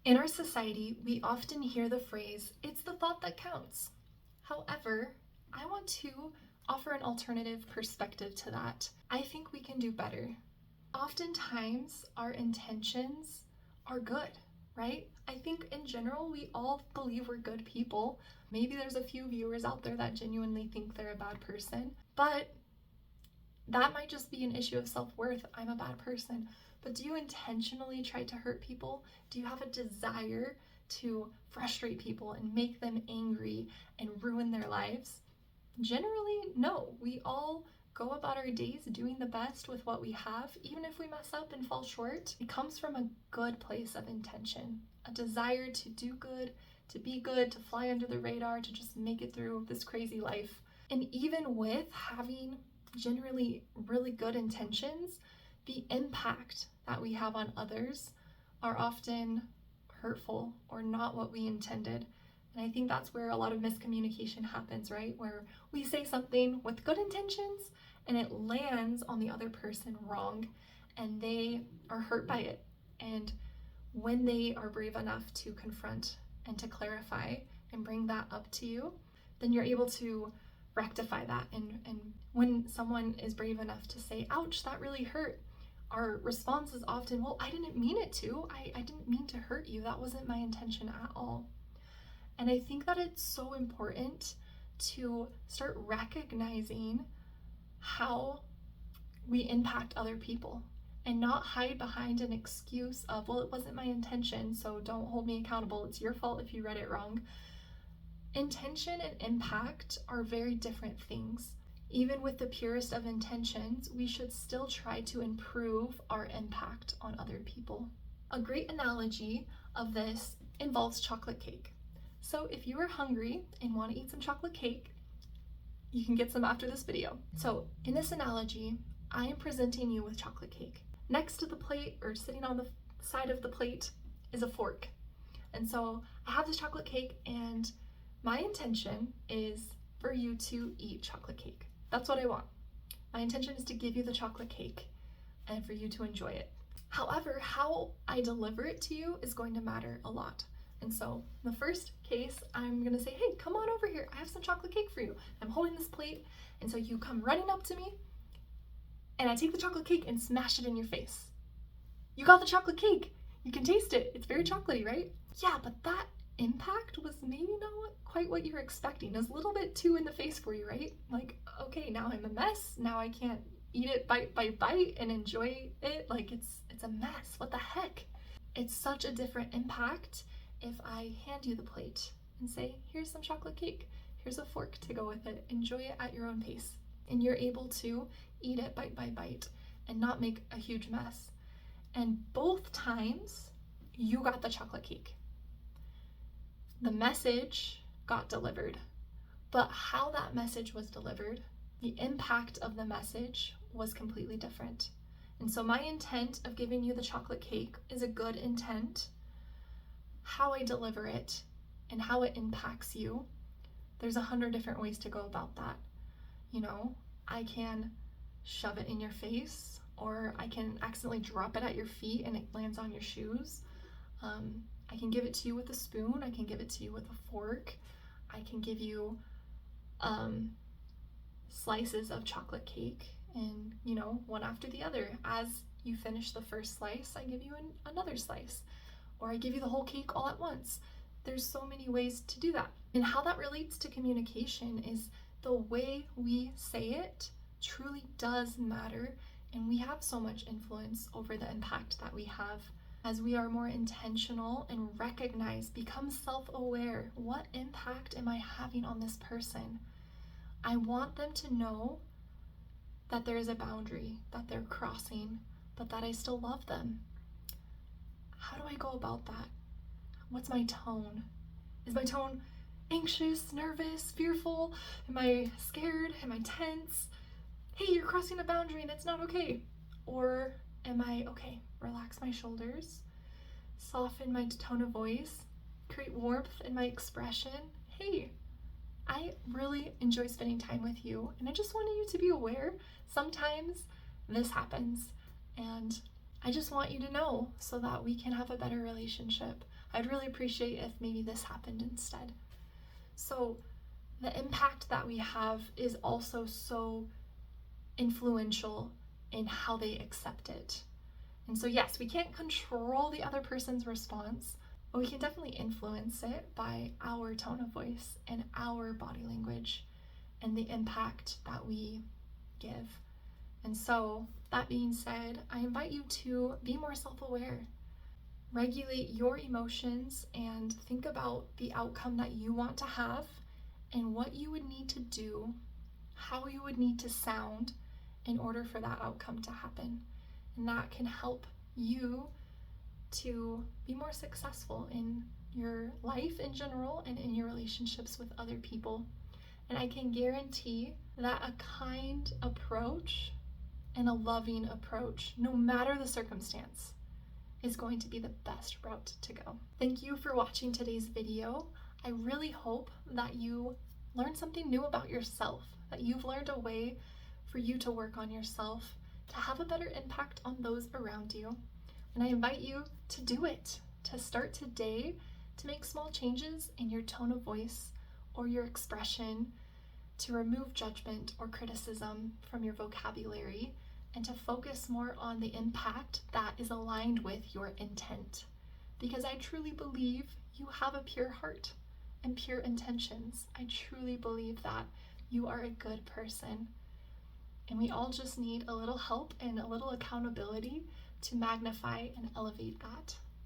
In our society, we often hear the phrase, "It's the thought that counts." However, I want to offer an alternative perspective to that. I think we can do better. Oftentimes, our intentions are good, right? I think in general, we all believe we're good people. Maybe there's a few viewers out there that genuinely think they're a bad person, but that might just be an issue of self-worth. I'm a bad person. But do you intentionally try to hurt people? Do you have a desire to frustrate people and make them angry and ruin their lives? Generally, no. We all go about our days doing the best with what we have, even if we mess up and fall short. It comes from a good place of intention, a desire to do good, to be good, to fly under the radar, to just make it through this crazy life. And even with having generally really good intentions, the impact that we have on others are often hurtful or not what we intended. And I think that's where a lot of miscommunication happens, right? Where we say something with good intentions and it lands on the other person wrong and they are hurt by it. And when they are brave enough to confront and to clarify and bring that up to you, then you're able to rectify that. And when someone is brave enough to say, "Ouch, that really hurt," our response is often, "Well, I didn't mean it to. I didn't mean to hurt you. That wasn't my intention at all." And I think that it's so important to start recognizing how we impact other people and not hide behind an excuse of, "Well, it wasn't my intention, so don't hold me accountable. It's your fault if you read it wrong." Intention and impact are very different things. Even with the purest of intentions, we should still try to improve our impact on other people. A great analogy of this involves chocolate cake. So if you are hungry and want to eat some chocolate cake, you can get some after this video. So in this analogy, I am presenting you with chocolate cake. Next to the plate, or sitting on the side of the plate, is a fork. And so I have this chocolate cake and my intention is for you to eat chocolate cake. That's what I want. My intention is to give you the chocolate cake and for you to enjoy it. However, how I deliver it to you is going to matter a lot. And so in the first case, I'm gonna say, "Hey, come on over here. I have some chocolate cake for you." I'm holding this plate. And so you come running up to me and I take the chocolate cake and smash it in your face. "You got the chocolate cake. You can taste it. It's very chocolatey, right?" Yeah, but that impact was maybe not quite what you were expecting. It was a little bit too in the face for you, right? Like, okay, now I'm a mess. Now I can't eat it bite by bite and enjoy it. Like, it's a mess. What the heck? It's such a different impact if I hand you the plate and say, "Here's some chocolate cake. Here's a fork to go with it. Enjoy it at your own pace." And you're able to eat it bite by bite and not make a huge mess. And both times, you got the chocolate cake. The message got delivered, but how that message was delivered, the impact of the message was completely different. And so my intent of giving you the chocolate cake is a good intent. How I deliver it and how it impacts you, there's 100 different ways to go about that. You know, I can shove it in your face, or I can accidentally drop it at your feet and it lands on your shoes. I can give it to you with a spoon. I can give it to you with a fork. I can give you slices of chocolate cake and, you know, one after the other. As you finish the first slice, I give you another slice, or I give you the whole cake all at once. There's so many ways to do that. And how that relates to communication is the way we say it truly does matter, and we have so much influence over the impact that we have. As we are more intentional and recognize, become self-aware, what impact am I having on this person? I want them to know that there is a boundary that they're crossing, but that I still love them. How do I go about that? What's my tone? Is my tone anxious, nervous, fearful? Am I scared? Am I tense? "Hey, you're crossing a boundary and it's not okay." Or am I, okay, relax my shoulders, soften my tone of voice, create warmth in my expression. "Hey, I really enjoy spending time with you, and I just wanted you to be aware sometimes this happens, and I just want you to know so that we can have a better relationship. I'd really appreciate if maybe this happened instead. So the impact that we have is also so influential in how they accept it. And so yes, we can't control the other person's response, but we can definitely influence it by our tone of voice and our body language and the impact that we give. And so, that being said, I invite you to be more self-aware. Regulate your emotions and think about the outcome that you want to have and what you would need to do, how you would need to sound in order for that outcome to happen. And that can help you to be more successful in your life in general and in your relationships with other people. And I can guarantee that a kind approach and a loving approach, no matter the circumstance, is going to be the best route to go. Thank you for watching today's video. I really hope that you learned something new about yourself, that you've learned a way for you to work on yourself, to have a better impact on those around you. And I invite you to do it, to start today, to make small changes in your tone of voice or your expression, to remove judgment or criticism from your vocabulary, and to focus more on the impact that is aligned with your intent. Because I truly believe you have a pure heart and pure intentions. I truly believe that you are a good person. And we all just need a little help and a little accountability to magnify and elevate that.